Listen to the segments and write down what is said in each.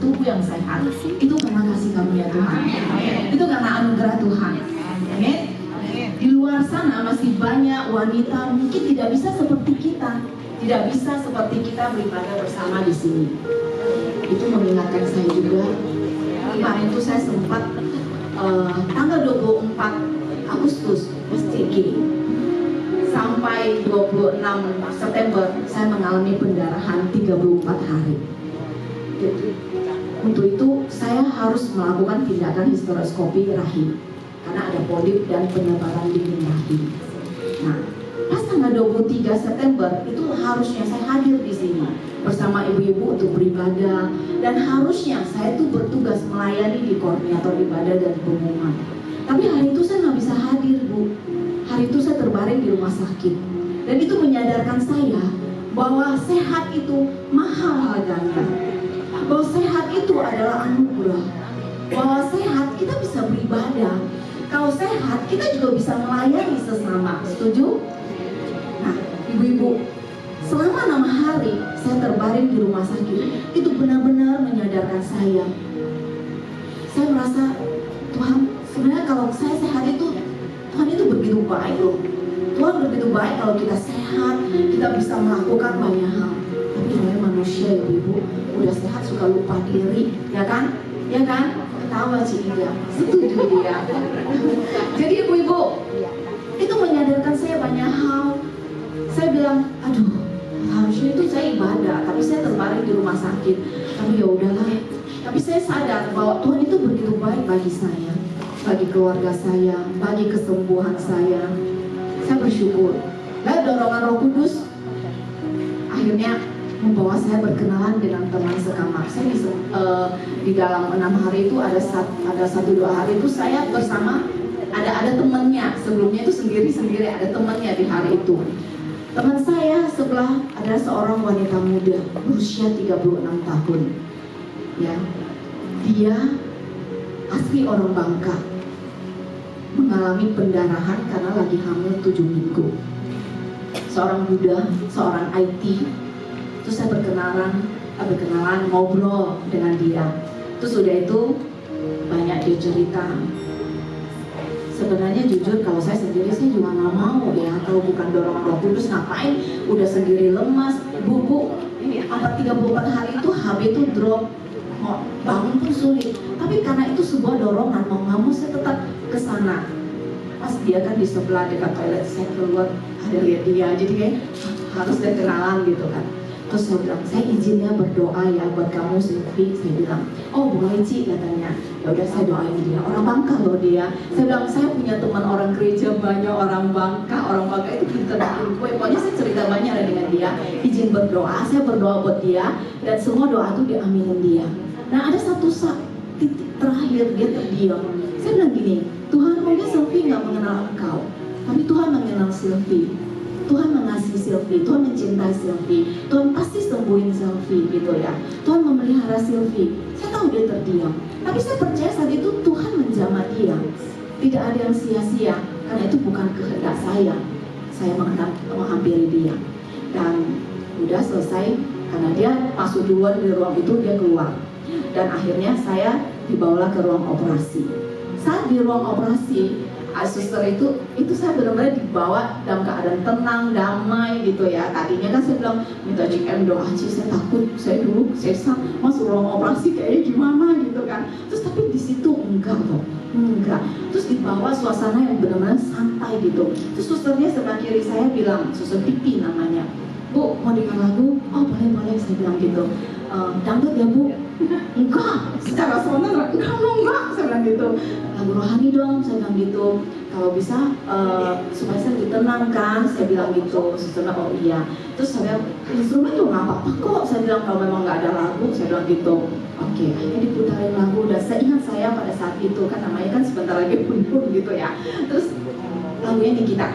tubuh yang sehat, itu karena kasih karunia Tuhan. Itu karena anugerah Tuhan. Amin. Di luar sana masih banyak wanita mungkin tidak bisa seperti kita, tidak bisa seperti kita beribadah bersama di sini. Itu mengingatkan saya juga. Kemarin itu saya sempat tanggal 24 Agustus STG sampai 26 September saya mengalami pendarahan 34 hari. Untuk itu saya harus melakukan tindakan hysteroscopy rahim karena ada polip dan penyebaran dinding rahim. Nah, pas tanggal 23 September itu harusnya saya hadir di sini bersama ibu-ibu untuk beribadah, dan harusnya saya tuh bertugas melayani di koordinator ibadah dan pengumuman. Tapi hari itu saya nggak bisa hadir, Bu. Hari itu saya terbaring di rumah sakit, dan itu menyadarkan saya bahwa sehat itu mahal harganya, bahwa sehat itu adalah anugerah, bahwa sehat kita bisa beribadah, kalau sehat kita juga bisa melayani sesama. Setuju? Nah, ibu-ibu, selama 6 hari saya terbaring di rumah sakit, itu benar-benar menyadarkan saya. Saya merasa, Tuhan, sebenarnya kalau saya sehat itu, Tuhan itu begitu baik loh. Tuhan begitu baik kalau kita sehat, kita bisa melakukan banyak hal. Tapi namanya manusia, ibu-ibu, udah sehat suka lupa diri, ya kan? Ya kan? Ketawa Ci Ida, setuju dia. Jadi ibu-ibu, itu menyadarkan saya banyak hal. Saya bilang, aduh, harusnya itu saya ibadah, tapi saya terbaring di rumah sakit. Tapi ya udahlah. Tapi saya sadar bahwa Tuhan itu begitu baik bagi saya, bagi keluarga saya, bagi kesembuhan saya. Saya bersyukur. Lalu dorongan Roh Kudus akhirnya membawa saya berkenalan dengan teman sekamar. Saya di dalam 6 hari itu ada 1-2 hari itu saya bersama ada temannya. Sebelumnya itu sendiri ada temannya di hari itu. Teman saya sebelah adalah seorang wanita muda berusia 36 tahun. Ya, dia asli orang Bangka, mengalami pendarahan karena lagi hamil 7 minggu. Seorang Buddha, seorang IT. Terus saya berkenalan, ngobrol dengan dia. Terus udah itu banyak dia cerita. Sebenarnya jujur kalau saya sendiri saya juga nggak mau ya, kalau bukan dorongan Roh Kudus ngapain, udah sendiri lemas, bu, ini 34 hari itu HB itu drop, mau bangun pun sulit. Tapi karena itu sebuah dorongan, mau nggak mau saya tetap ke sana. Pas dia kan di sebelah dekat toilet, saya keluar ada lihat dia, jadi kayak harus ada kenalan gitu kan. Terus saya bilang, saya izinnya berdoa ya buat kamu Sylvie. Saya bilang, oh boleh Ci katanya. Ya udah saya doain dia. Orang Bangka loh dia. Saya bilang, saya punya teman orang gereja banyak orang Bangka itu pintar bikin kue. Pokoknya saya cerita banyak dengan dia. Izin berdoa, saya berdoa buat dia, dan semua doa itu diaminin dia. Nah ada satu saat titik terakhir dia terdiam. Saya bilang gini, Tuhan mungkin Sylvie nggak mengenal engkau, tapi Tuhan mengenal Sylvie. Tuhan mengasihi Sylvie, Tuhan mencintai Sylvie, Tuhan pasti sembuhin Sylvie gitu ya. Tuhan memelihara Sylvie. Saya tahu dia terdiam, tapi saya percaya saat itu Tuhan menjamah dia. Tidak ada yang sia-sia, karena itu bukan kehendak saya. Saya menghampiri dia, dan udah selesai. Karena dia masuk duluan di ruang itu, dia keluar, dan akhirnya saya dibawalah ke ruang operasi. Saat di ruang operasi, suster itu saya benar-benar dibawa dalam keadaan tenang, damai gitu ya. Tadinya kan saya bilang minta JM doa aja, saya takut, saya dulu sesat masuk ruang operasi kayaknya gimana gitu kan. Terus tapi di situ enggak. Terus dibawa suasana yang benar-benar santai gitu. Terus susternya sebelah kiri saya bilang, suster Pipi namanya, Bu mau dengar lagu? Oh boleh saya bilang gitu. Dangdut ya Bu? Enggak, secara spontan enggak, saya bilang gitu. Lagu rohani dong, saya bilang gitu. Kalau bisa supaya saya lebih tenang kan, saya bilang gitu. Setelah oh iya. Terus saya instrumen tuh nggak apa-apa kok, saya bilang kalau memang nggak ada lagu, saya bilang gitu. Oke, akhirnya diputarin lagu. Dan saya ingat saya pada saat itu kan namanya kan sebentar lagi pun gitu ya. Terus lagunya Nikita.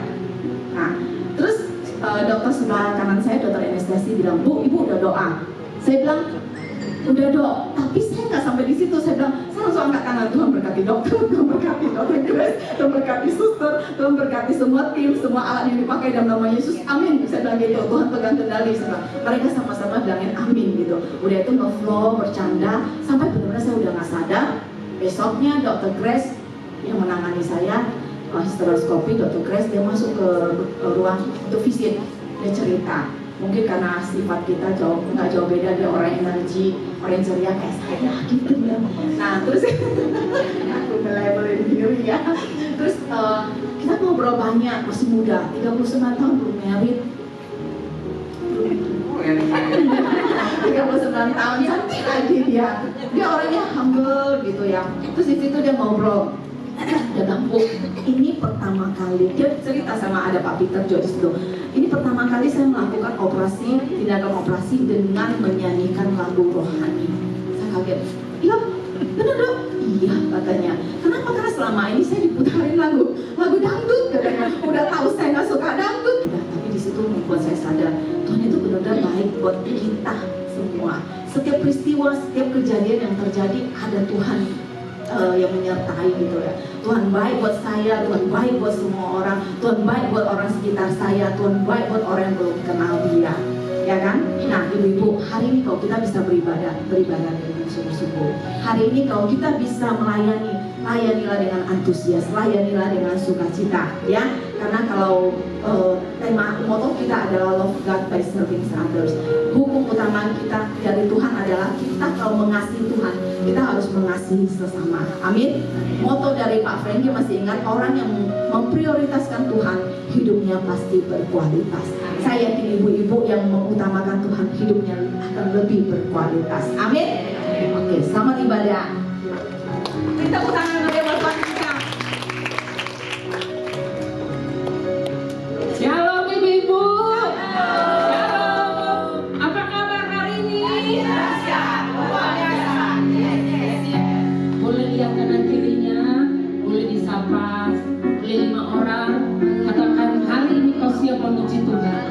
Nah, terus dokter sebelah kanan saya, dokter anestesi bilang, Bu, ibu udah doa. Saya bilang, udah dok, tapi saya nggak sampai di situ. Saya bilang, saya langsung angkat tangan, Tuhan berkati dokter, Tuhan berkati dokter Grace, Tuhan berkati suster, Tuhan berkati semua tim, semua alat yang dipakai dalam nama Yesus, amin. Saya bilang gitu, Tuhan pegang kendali. Mereka sama-sama bilangin amin gitu. Udah itu nge-flow, bercanda, sampai benar-benar saya udah gak sadar. Besoknya dokter Grace yang menangani saya, hysteroscopy, dokter Grace, dia masuk ke ruang untuk visit. Dia cerita, mungkin karena sifat kita nggak jauh beda, dia orang energi, orang ceria kayak saya gitu ya. Nah terus aku nge-labelin diri ya. Terus kita ngobrol banyak, masih muda, 39 tahun belum married. 39 tahun, cantik lagi dia. Dia orangnya humble gitu ya. Terus di situ dia ngobrol. Dia bilang, Bu, ini pertama kali, dia cerita sama ada Pak Peter Joyce itu, ini pertama kali saya melakukan operasi, tindakan operasi dengan menyanyikan lagu rohani. Saya kaget, iya bener dong? Iya katanya. Kenapa? Karena selama ini saya diputarin lagu dangdut katanya. Udah tahu saya nggak suka dangdut. Udah, tapi di situ membuat saya sadar, Tuhan itu benar-benar baik buat kita semua. Setiap peristiwa, setiap kejadian yang terjadi ada Tuhan yang menyertai gitu ya. Tuhan baik buat saya, Tuhan baik buat semua orang, Tuhan baik buat orang sekitar saya, Tuhan baik buat orang yang belum kenal Dia, ya kan? Nah, ibu-ibu, hari ini kalau kita bisa beribadah dengan sungguh-sungguh. Hari ini kalau kita bisa layanilah dengan antusias, layanilah dengan sukacita, ya. Karena kalau tema moto kita adalah love God by serving others. Hukum utama kita dari Tuhan adalah kita kalau mengasihi Tuhan, kita harus mengasihi sesama. Amin. Moto dari Pak Franky masih ingat, orang yang memprioritaskan Tuhan, hidupnya pasti berkualitas. Saya yakin ibu-ibu yang mengutamakan Tuhan, hidupnya akan lebih berkualitas. Amin. Oke, selamat ibadah. Kita tangan oleh Bapak kita. Shalom ibu-ibu. Shalom. Apa kabar hari ini? Boleh lihat kanan kirinya, boleh disapa, boleh 5 orang. Katakan, hari ini kau siap memuji Tuhan.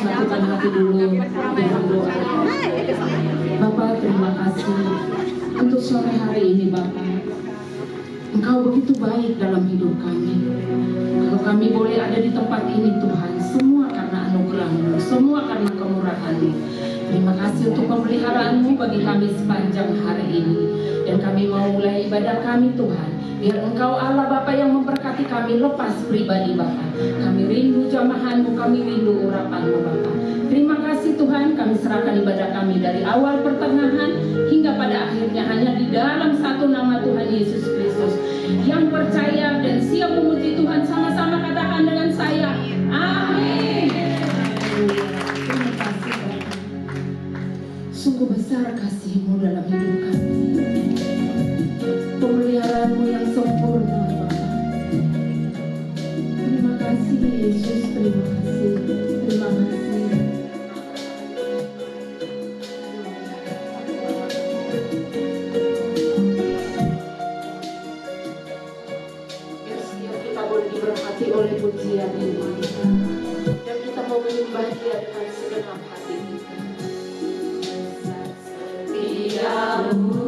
Satukan hati dulu dengan doa. Bapak, terima kasih untuk sore hari ini, Bapak. Engkau begitu baik dalam hidup kami. Kalau kami boleh ada di tempat ini, Tuhan, semua karena anugerah-Mu, semua karena kemurahan-Mu. Terima kasih untuk pemeliharaan-Mu bagi kami sepanjang hari ini. Dan kami mau mulai ibadah kami, Tuhan. Biar Engkau Allah Bapa yang memberkati kami lepas pribadi, Bapa. Kami rindu jamahan-Mu, kami rindu urapan-Mu, Bapa. Terima kasih Tuhan, kami serahkan ibadah kami dari awal pertengahan hingga pada akhirnya hanya di dalam satu nama Tuhan Yesus Kristus. Yang percaya dan siap memuji Tuhan sama-sama katakan dengan saya, amin. Terima kasih Bapa. Sungguh besar kasih-Mu dalam hidup kami. Pemeliharaan-Mu yang sempurna, Bapa. Terima kasih Yesus, terima kasih, terima kasih. Biar setiap kita boleh diberkati oleh pujian ini, dan kita mau menyembah Dia dengan segenap hati kita. Setiamu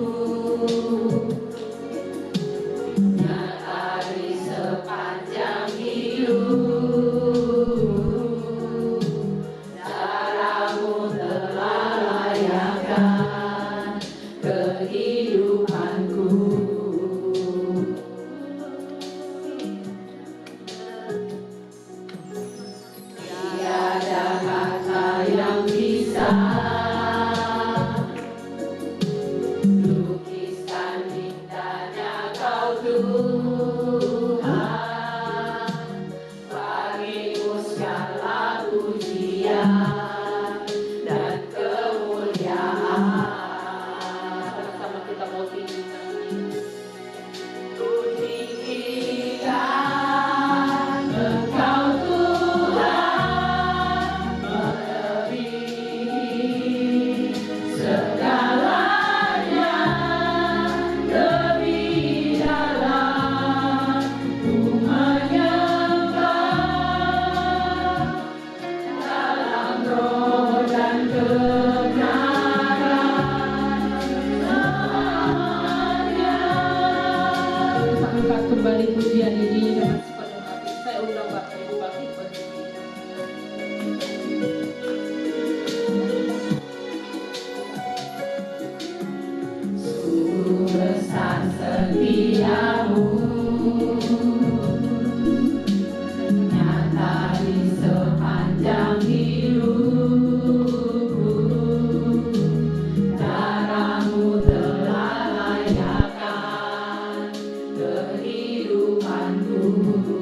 angkat kembali pujian ini dengan sepenuh hati. Saya undang Bapak Ibu bangkit berdiri. Sungguh besar setiamu, nyata di sepanjang hidupku. Darahmu telah layakkan kehidupanku.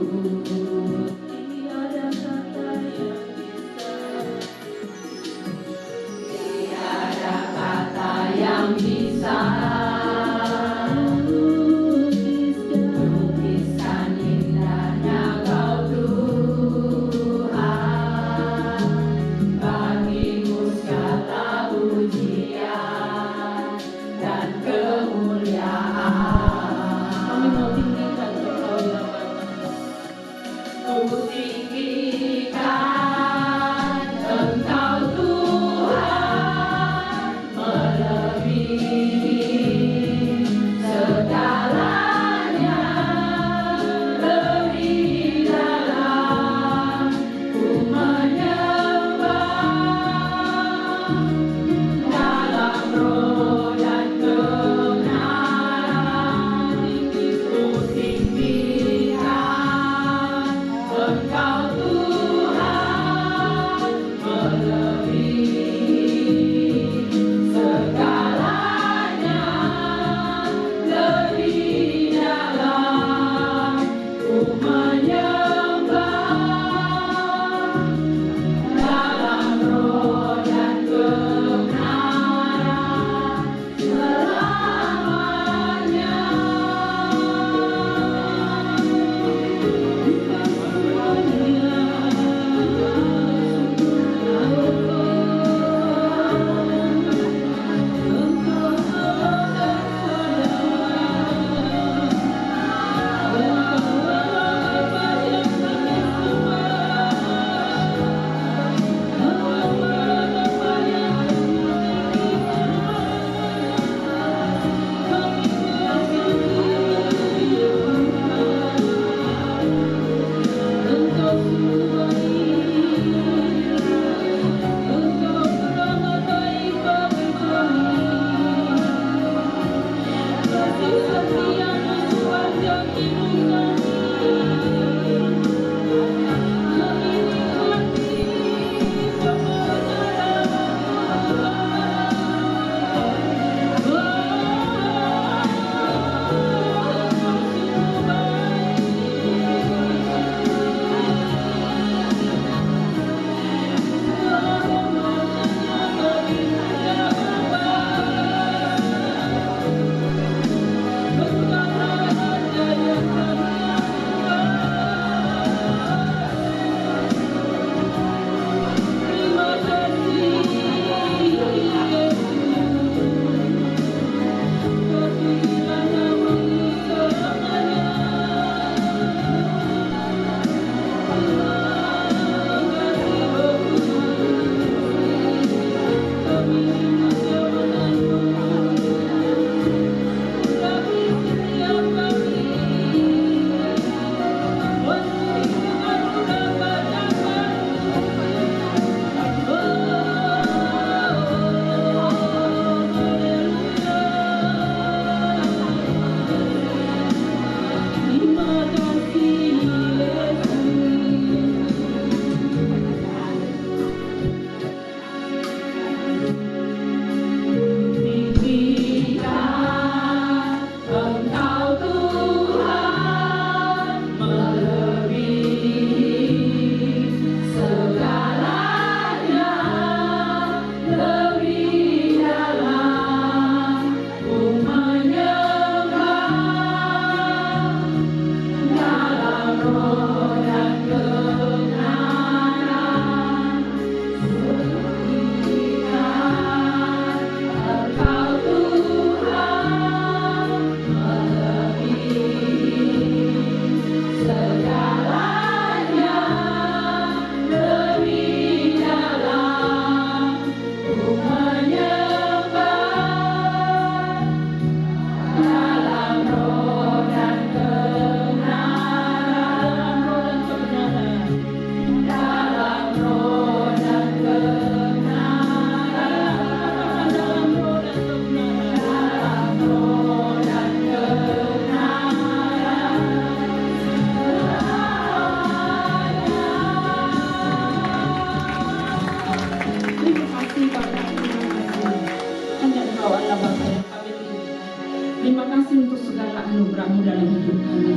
dalam hidup kami.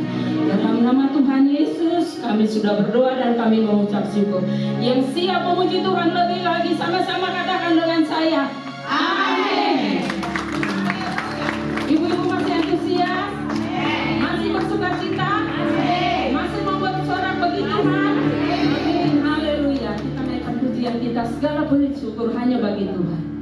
Dalam nama Tuhan Yesus kami sudah berdoa dan kami mengucap syukur. Yang siap memuji Tuhan lebih lagi, sama-sama katakan dengan saya, amin. Ibu-ibu masih antusias? Masih bersuka cita? Masih membuat suara bagi Tuhan? Amin. Haleluya. Kita naikkan pujian kita, segala puji syukur hanya bagi Tuhan.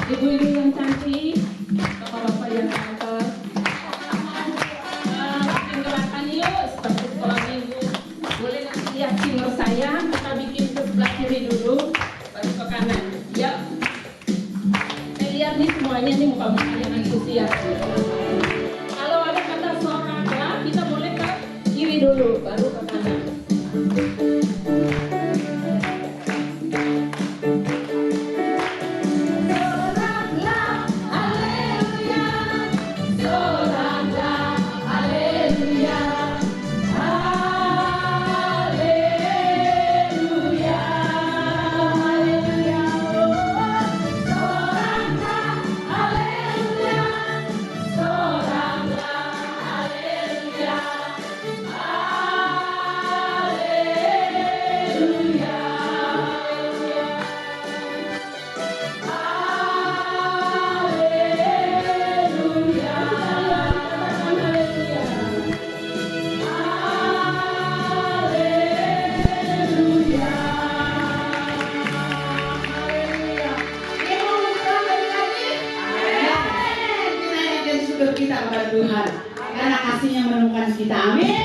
Ibu-ibu yang cantik, bapak-bapak yang ganteng, bikin gerakan yuk seperti sekolah minggu. Boleh nanti lihat singer saya, kita bikin ke sebelah kiri dulu, baru ke kanan. Ya, saya lihat nih semuanya nih muka-muka yang antusias. Kalau ada kata suara kita boleh ke kiri dulu, baru ke kanan. Kita kepada Tuhan karena kasihnya menemukan kita. Amin.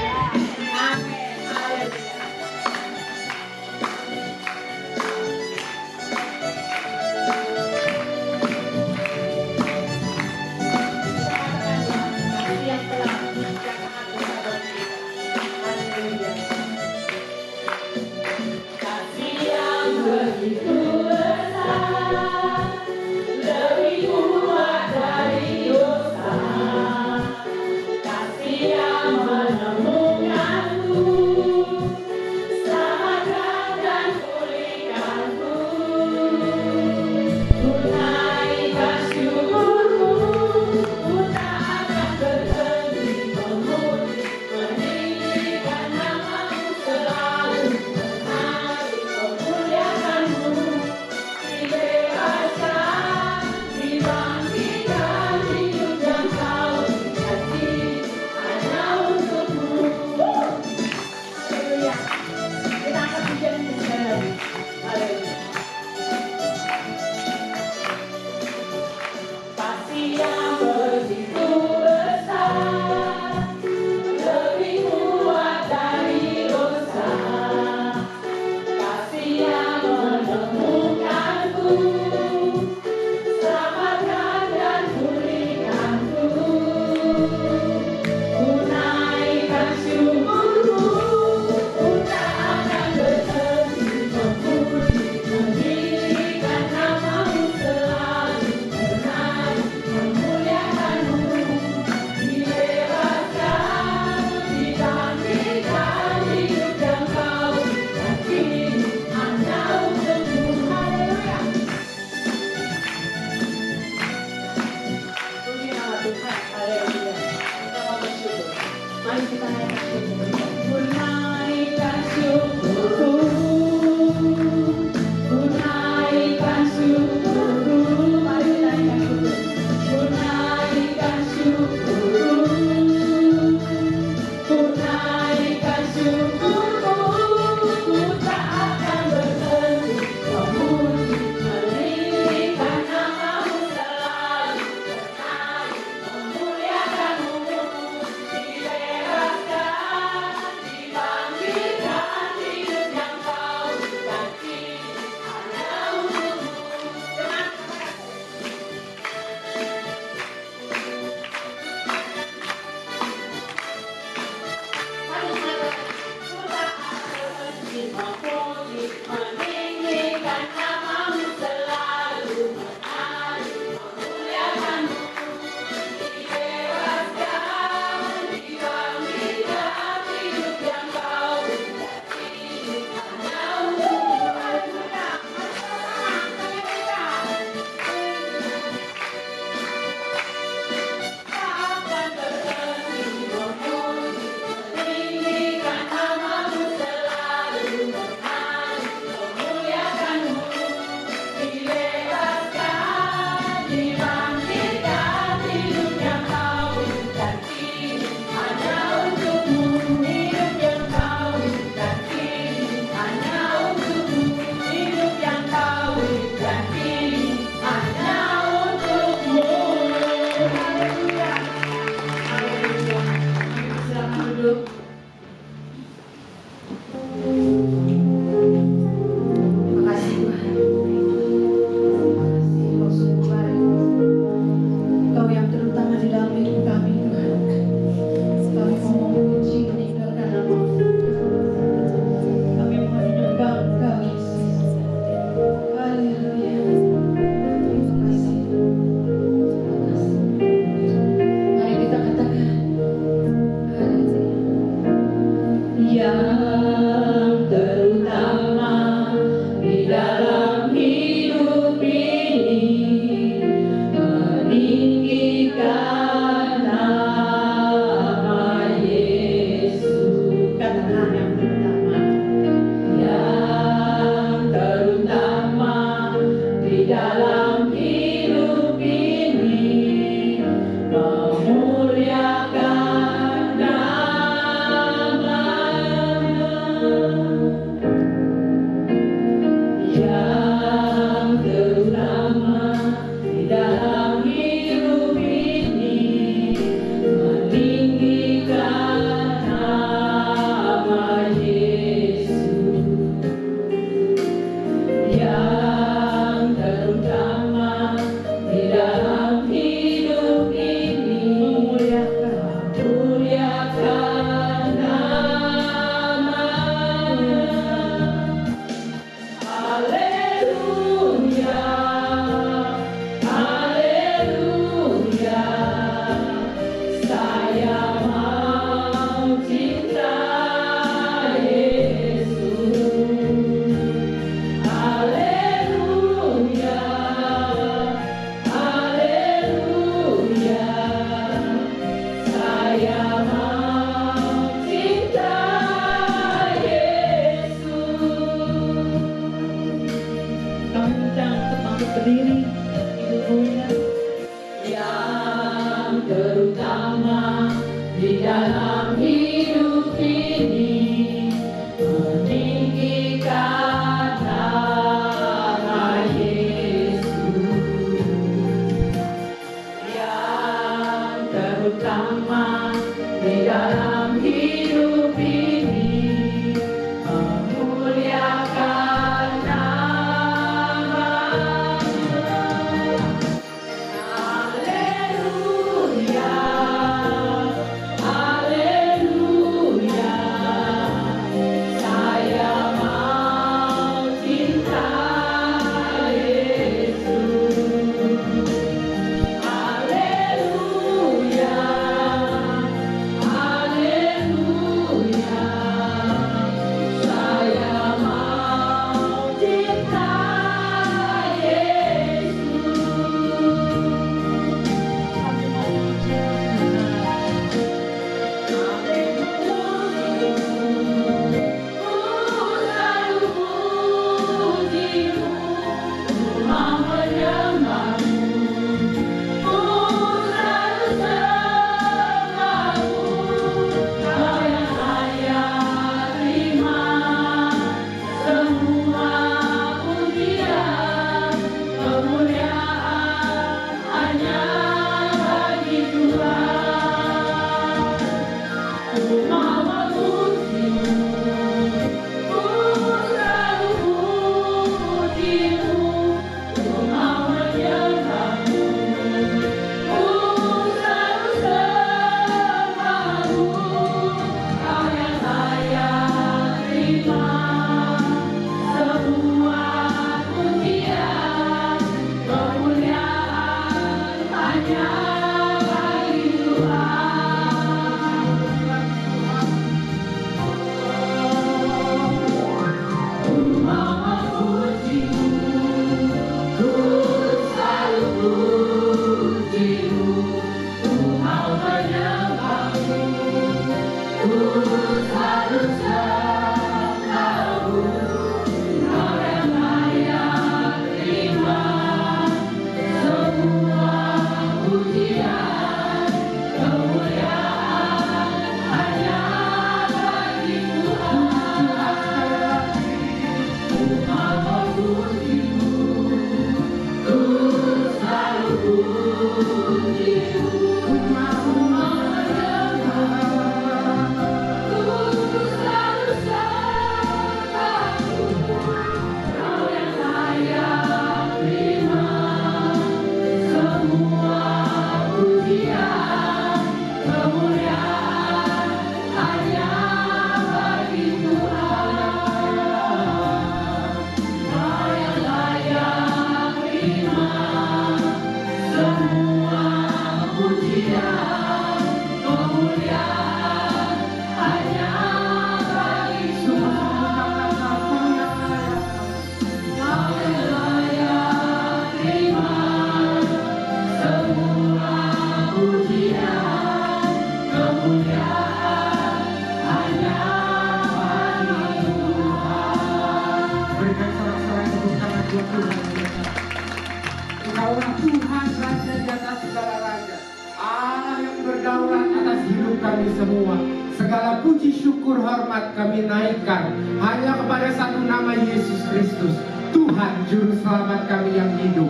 kami semua. Segala puji syukur hormat kami naikkan hanya kepada satu nama, Yesus Kristus, Tuhan Juru Selamat kami yang hidup.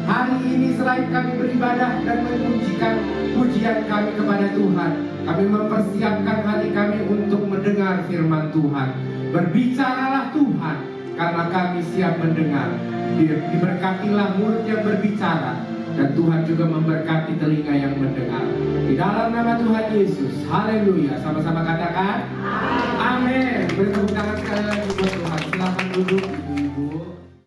Hari ini selain kami beribadah dan memujikan pujian kami kepada Tuhan, kami mempersiapkan hati kami untuk mendengar firman Tuhan. Berbicaralah Tuhan, karena kami siap mendengar. Diberkatilah mulut yang berbicara, dan Tuhan juga memberkati telinga yang mendengar. Di dalam nama Tuhan Yesus, haleluya. Sama-sama katakan amin. Beri tepuk tangan sekali lagi buat Tuhan. Silakan duduk.